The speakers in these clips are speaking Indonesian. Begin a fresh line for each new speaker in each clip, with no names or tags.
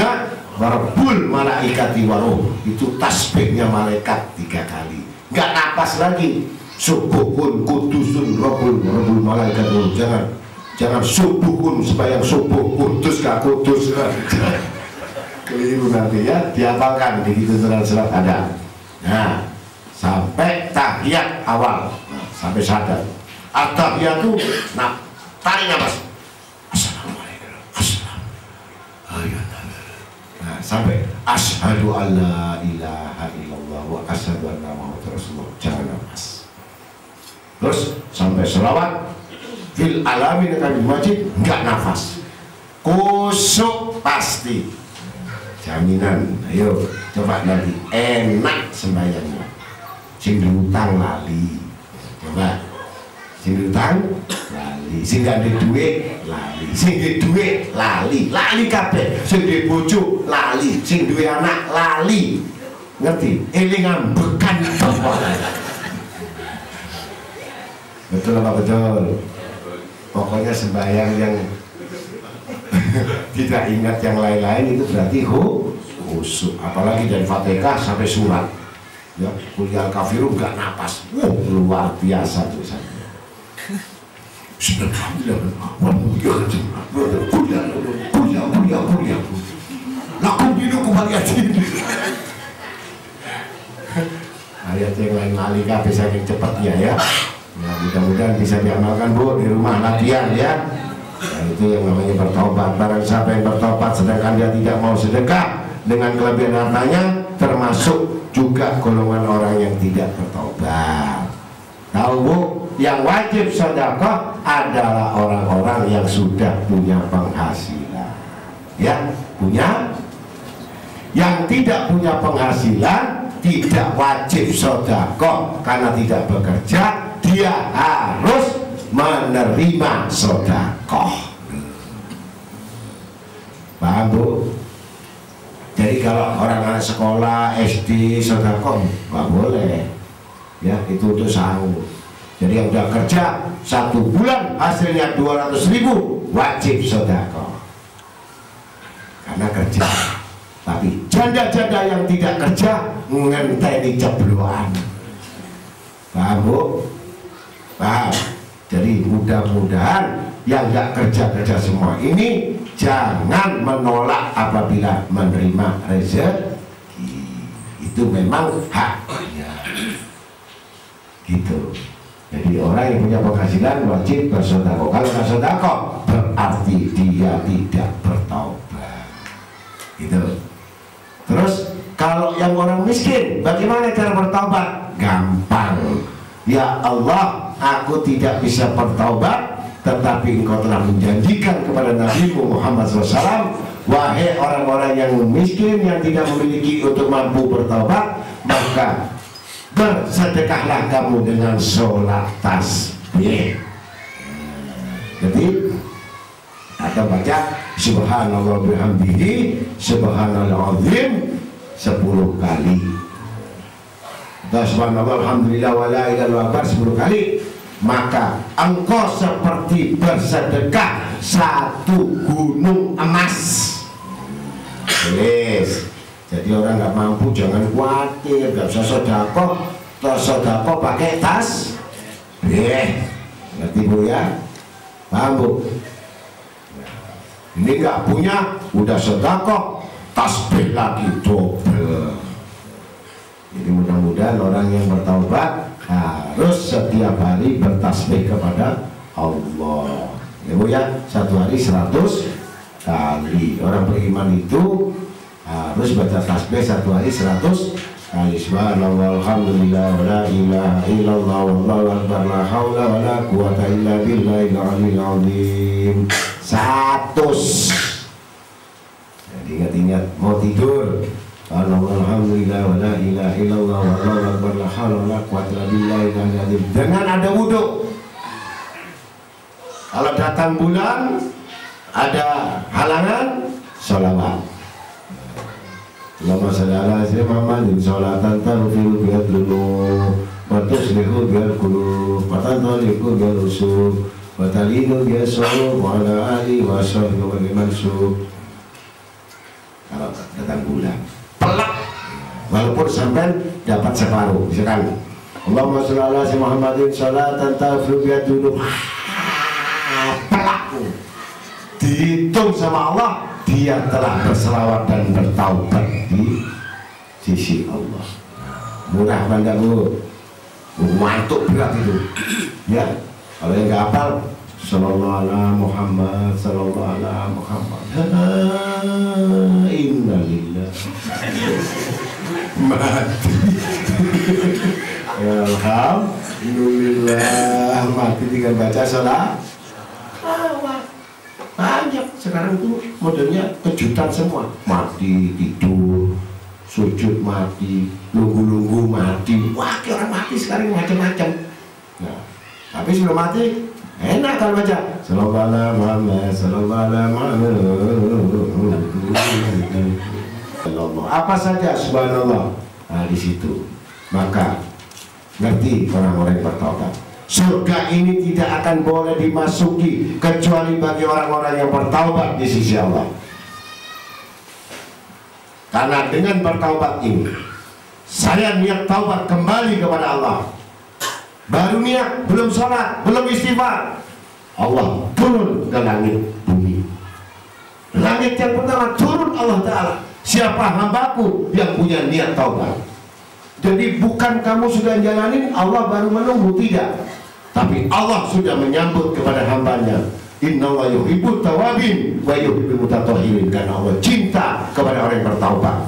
Subhana Rabbul malaikati waruh, itu tasbihnya malaikat 3 kali. Nggak napas lagi. Subuhun kudusun Rabbul malaikati waruh. Jangan subuhun sembahyang subuh kudus gak kudus. Keliru nanti ya, dihafalkan di situ surat ada. Nah, sampai tahiyat awal, nah, sampai sadar. At-tahiyat itu, nah, tarik nafas. Assalamualaikum. Nah, sampai asyhadu alla ilaha illallah wa asyhadu anna muhammadar rasulullah. Jangan nafas. Terus sampai selawat fil alamin kabil majid, enggak nafas. Kusuk pasti. Jaminan. Ayo coba nanti enak sembahyangnya. Sing diutang lali. Coba. Sing diutang lali, sing gak ada duit lali, sing di duit lali kabeh, sing di bojo lali, sing duwe anak lali. Ngerti? Elingan bekan betul apa betul? Pokoknya sembahyang yang tidak ingat yang lain-lain itu berarti khusyuk. Apalagi dari Fatihah sampai surat ya, kuliah kafirun gak napas. Luar biasa tulisannya. Ayat yang lain malika bisa cepat ya. Nah, mudah-mudahan bisa diamalkan Bu di rumah latihan ya. Nah, itu yang namanya bertobat. Barang siapa yang bertobat sedangkan dia tidak mau sedekah dengan kelebihan hartanya, termasuk juga golongan orang yang tidak bertobat. Tahu Bu, yang wajib sedekah adalah orang-orang yang sudah punya penghasilan. Ya, punya. Yang tidak punya penghasilan tidak wajib sedekah karena tidak bekerja, dia harus menerima sedekah. Paham Bu? Jadi kalau orang anak sekolah SD sedekah nggak boleh. Ya, itu untuk sahur. Jadi yang udah kerja 1 bulan hasilnya 200.000 wajib sedekah karena kerja. Tapi janda-janda yang tidak kerja ngenteni cebloan. Paham Bu? Paham? Jadi mudah-mudahan yang nggak kerja-kerja semua ini jangan menolak apabila menerima rezeki. Itu memang haknya. Gitu. Jadi orang yang punya penghasilan wajib bersedekah. Kalau nggak sedekah berarti dia tidak bertaubat. Gitu. Terus kalau yang orang miskin, bagaimana cara bertaubat? Gampang. Ya Allah, aku tidak bisa bertaubat, tetapi Engkau telah menjanjikan kepada Nabi Muhammad SAW, wahai orang-orang yang miskin yang tidak memiliki untuk mampu bertaubat, maka bersedekahlah kamu dengan sholat tasbih. Jadi akan baca subhanallah bihamdihi subhanallah azim 10 kali. Dan subhanallah alhamdulillah wa la ilaha illallah 10 kali. Maka engkau seperti bersedekah 1 gunung emas. Yes. Jadi orang nggak mampu jangan khawatir, nggak usah sedekah, sedekah pakai tas. Ngerti Bu ya? Paham Bu? Ini nggak punya, udah sedekah, tasbih lagi double. Jadi mudah-mudahan orang yang bertaubat harus setiap hari bertasbih kepada Allah. Ya Bu ya, 1 hari 100 kali. Orang beriman itu harus baca tasbih 1 hari 100 kali. Subhanallah alhamdulillah wa la ilaha illallah wallahu akbar la haula wa la quwata illa billahil aliyyil azim. 100. Jadi ingat-ingat mau tidur, alhamdulillah wa la ilaha illallah wallahu akbar la haula wa la quwata illa billahil aliyyil azim. Dengan ada wudhu. Kalau datang bulan ada halangan, sholawat. Allahumma sholli ala sayyidina Muhammadin sholatan tarfi'u biha dhunub wa tuslihu biha al-qulub wa tantaliqu biha al-usub wa talinu biha as-sulub wa ala alihi wa sahbihi wa mansub. kalau datang bulan pelak, walaupun sampai dapat separuh. Misalkan Allahumma sholli ala Muhammadin sholatan taflu biha dulu, pelak, dihitung sama Allah dia telah berselawat dan bertaubat di sisi Allah. Murah banget bu, mantuk berat itu ya. Kalau yang nggak hafal sallallahu ala Muhammad sallallahu ala Muhammad, innalillah, mati. Alhamdulillah, mati tinggal baca salat. Banyak sekarang tuh modelnya kejutan semua, mati tidur, sujud mati, nunggu-nunggu mati. Wah, orang mati sekarang macam-macam. Nah, tapi sebelum mati enak kalau baca sallallahu alaihi Muhammad sallallahu alaihi Muhammad. Apa saja subhanallah. Nah, di situ maka ngerti orang-orang yang bertobat. Surga ini tidak akan boleh dimasuki kecuali bagi orang-orang yang bertaubat di sisi Allah. Karena dengan bertaubat ini, saya niat taubat kembali kepada Allah. Baru niat, belum sholat, belum istighfar, Allah turun ke langit bumi. Langit yang pertama turun Allah Ta'ala. Siapa hambaku yang punya niat taubat? Jadi bukan kamu sudah jalanin, Allah baru menunggu, tidak. Tapi Allah sudah menyambut kepada hambanya. Innallaha yuhibbut tawabin wa yuhibbul mutatahhirin. Karena Allah cinta kepada orang yang bertaubat.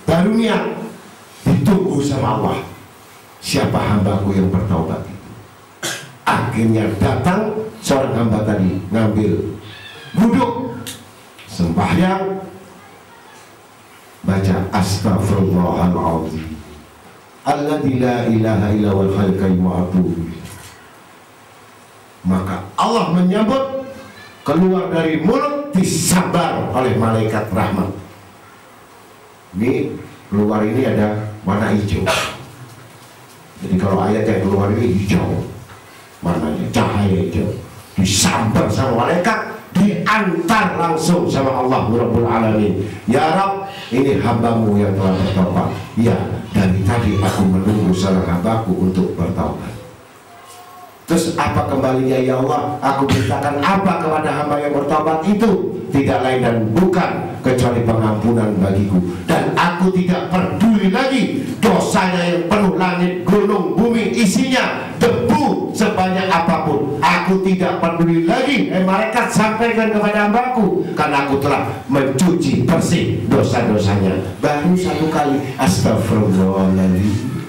Baru niat, ditunggu sama Allah. Siapa hambaku yang bertaubat itu? Akhirnya datang seorang hamba tadi, ngambil duduk, sembahyang, baca astaghfirullahaladzim alladzi la ilaha illa huwal hayyul qayyum wa atubu ilaih. Maka Allah menyambut, keluar dari mulut disabar oleh malaikat rahmat. Ini keluar ini ada warna hijau. Jadi kalau ayat yang keluar ini hijau, warnanya cahaya hijau, disambar sama malaikat, diantar langsung sama Allah Rabbul Alamin. Ya Rabb, ini hambamu yang telah bertaubat. Ya, dari tadi aku menunggu seorang hambaku untuk bertaubat. Terus apa kembalinya ya Allah? Aku beritakan apa kepada hamba yang bertaubat itu? Tidak lain dan bukan kecuali pengampunan bagiku. Dan aku tidak peduli lagi dosanya yang penuh langit, gunung, bumi, isinya debu sebanyak apapun. Aku tidak peduli lagi. Malaikat sampaikan kepada hambaku, karena aku telah mencuci bersih dosa-dosanya. Baru satu kali astagfirullahaladzim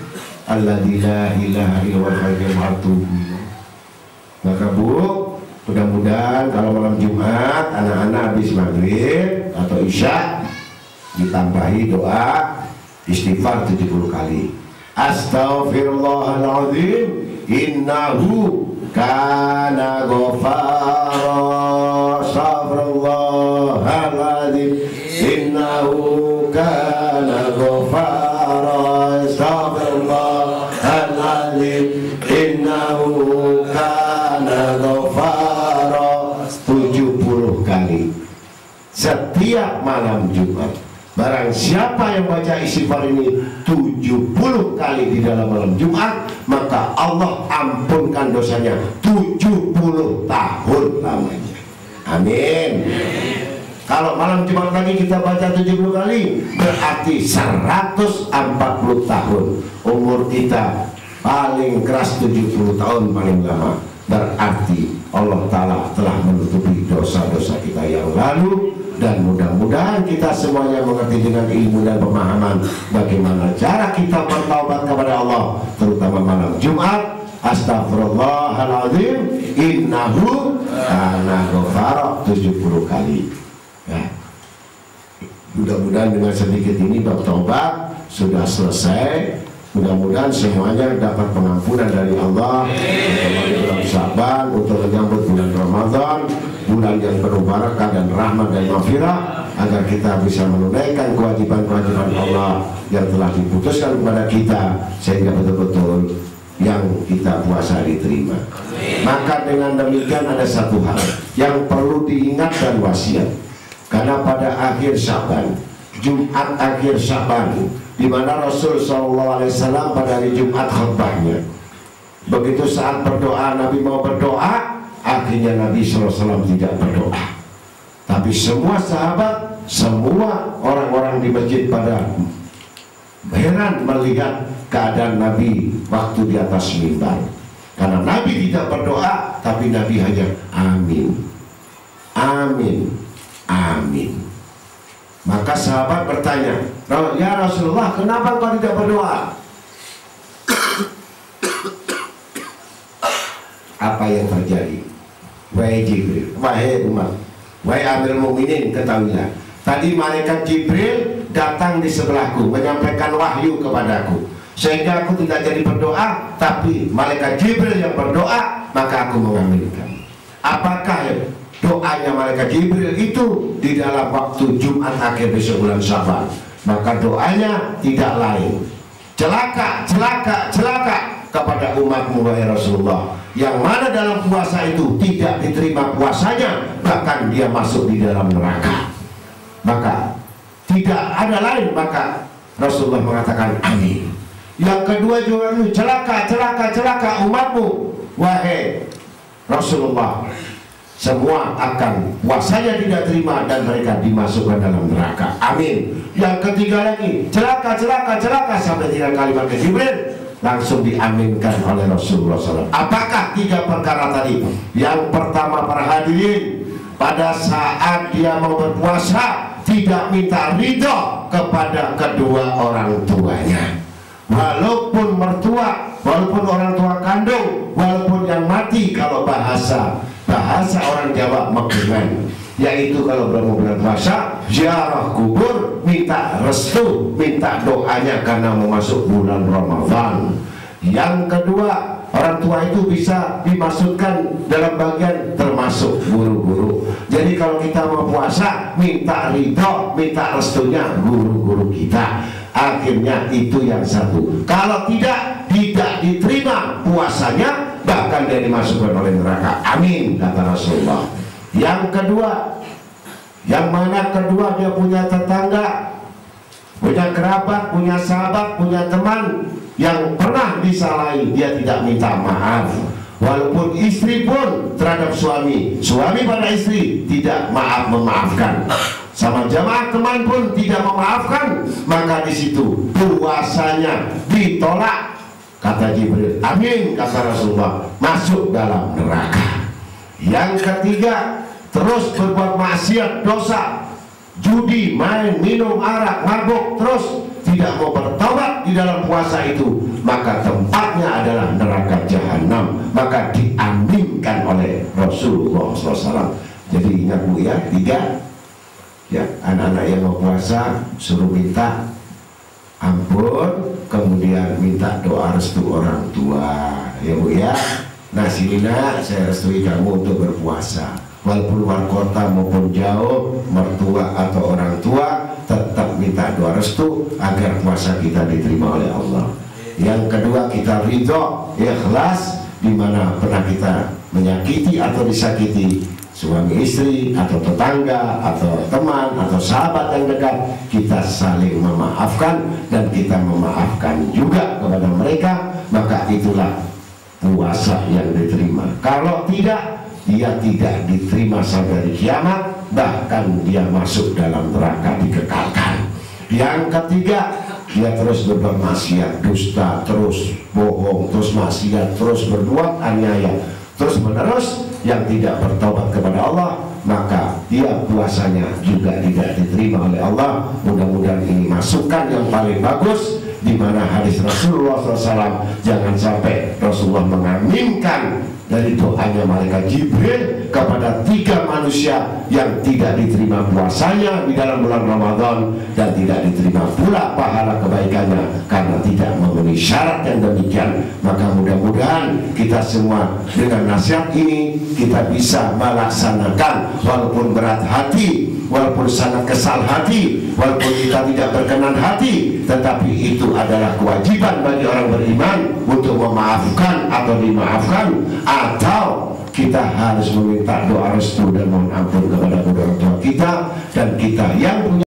alladzi la ilaha illa huwal hayyul qayyum. Maka Bu, mudah-mudahan kalau malam Jumat anak-anak habis maghrib atau isya ditambahi doa istighfar 70 kali. Astaghfirullahaladzim innahu kana ghafara. Astaghfirullahaladzim innahu kana ghafara. Astaghfirullahaladzim innahu kana ghafara 70 kali setiap malam Jumat. Barang siapa yang baca istighfar ini 70 kali di dalam malam Jumat, maka Allah ampunkan dosanya 70 tahun lamanya. Amin. Kalau malam Jumat lagi kita baca 70 kali, berarti 140 tahun umur kita. Paling keras 70 tahun paling lama. Berarti Allah Ta'ala telah menutupi dosa-dosa kita yang lalu. Dan mudah-mudahan kita semuanya mengerti dengan ilmu dan pemahaman bagaimana cara kita bertaubat kepada Allah, terutama malam Jumat. Astaghfirullahaladzim innahu kana ghafara 70 kali ya. Mudah-mudahan dengan sedikit ini bertaubat sudah selesai. Mudah-mudahan semuanya dapat pengampunan dari Allah untuk bulan Syaban, untuk menyambut bulan Ramadan, bulan yang penuh barakah dan rahmat dan maghfirah, agar kita bisa menunaikan kewajiban-kewajiban Allah yang telah diputuskan kepada kita, sehingga betul-betul yang kita puasa diterima. Maka dengan demikian ada satu hal yang perlu diingat dan wasiat, karena pada akhir Syaban Jumat akhir Syaban, di mana Rasul SAW pada hari Jumat khutbahnya. Begitu saat berdoa, Nabi mau berdoa, akhirnya Nabi SAW tidak berdoa. Tapi semua sahabat, semua orang-orang di masjid pada heran melihat keadaan Nabi waktu di atas mimbar. Karena Nabi tidak berdoa, tapi Nabi hanya amin, amin, amin. Maka sahabat bertanya, ya Rasulullah, kenapa engkau tidak berdoa? Apa yang terjadi? Wahai Jibril, wahai umat, wahai Amirul Mukminin, ketahuilah, tadi malaikat Jibril datang di sebelahku menyampaikan wahyu kepadaku, sehingga aku tidak jadi berdoa, tapi malaikat Jibril yang berdoa, maka aku mengaminkan. Apakah doanya malaikat Jibril itu di dalam waktu Jumat akhir besok bulan Syaban? Maka doanya tidak lain, celaka, celaka, celaka kepada umatmu wahai Rasulullah, yang mana dalam puasa itu tidak diterima puasanya, bahkan dia masuk di dalam neraka. Maka tidak ada lain, maka Rasulullah mengatakan amin. Yang kedua juga, celaka, celaka, celaka umatmu wahai Rasulullah, semua akan puasanya tidak terima dan mereka dimasukkan dalam neraka. Amin. Yang ketiga lagi, celaka, celaka, celaka, sampai 3 kalimat ke Jibril, langsung diaminkan oleh Rasulullah SAW. Apakah 3 perkara tadi? Yang pertama, para hadirin, pada saat dia mau berpuasa tidak minta ridho kepada kedua orang tuanya, walaupun mertua, walaupun orang tua kandung, walaupun yang mati. Kalau bahasa orang Jawa megengan, yaitu kalau belum bulan puasa ziarah kubur, minta restu, minta doanya karena mau masuk bulan Ramadan. Yang kedua, orang tua itu bisa dimasukkan dalam bagian termasuk guru-guru. Jadi kalau kita mau puasa, minta ridho, minta restunya guru-guru kita. Akhirnya itu yang satu. Kalau tidak diterima puasanya, bahkan dia dimasukkan oleh neraka. Amin, kata Rasulullah. Yang kedua, yang mana kedua, dia punya tetangga, punya kerabat, punya sahabat, punya teman yang pernah disalahi, dia tidak minta maaf. Walaupun istri pun terhadap suami, suami pada istri tidak memaafkan, sama jamaah teman pun tidak memaafkan, maka di situ puasanya ditolak. Kata Jibril, amin, kata Rasulullah, masuk dalam neraka. Yang ketiga, terus berbuat maksiat, dosa, judi, main, minum, arak, mabuk, terus tidak mau bertobat di dalam puasa itu, maka tempatnya adalah neraka jahanam. Maka diaminkan oleh Rasulullah SAW. Jadi ingat Bu ya, 3 ya, anak-anak yang mau puasa suruh minta ampun, kemudian minta doa restu orang tua ya Bu ya. Nah sini nak, saya restui kamu untuk berpuasa, walaupun luar kota maupun jauh, mertua atau orang tua, tetap minta doa restu agar puasa kita diterima oleh Allah. Yang kedua, kita ridho, ikhlas, dimana pernah kita menyakiti atau disakiti suami istri atau tetangga atau teman atau sahabat yang dekat, kita saling memaafkan dan kita memaafkan juga kepada mereka, maka itulah puasa yang diterima. Kalau tidak, dia tidak diterima sampai hari kiamat, bahkan dia masuk dalam neraka, dikekalkan. Yang ketiga, dia terus berbuat maksiat, dusta, terus bohong, terus maksiat, terus berbuat aniaya, terus menerus, yang tidak bertobat kepada Allah, maka dia puasanya juga tidak diterima oleh Allah. Mudah-mudahan ini masukan yang paling bagus, di mana hadis Rasulullah SAW, jangan sampai Rasulullah mengaminkan dari doanya malaikat Jibril kepada 3 manusia yang tidak diterima puasanya di dalam bulan Ramadan, dan tidak diterima pula pahala kebaikannya karena tidak memenuhi syarat yang demikian. Maka mudah-mudahan kita semua dengan nasihat ini kita bisa melaksanakan, walaupun berat hati, walaupun sangat kesal hati, walaupun kita tidak berkenan hati, tetapi itu adalah kewajiban bagi orang beriman untuk memaafkan atau dimaafkan, atau kita harus meminta doa restu dan mohon ampun kepada kedua orang tua kita, dan kita yang punya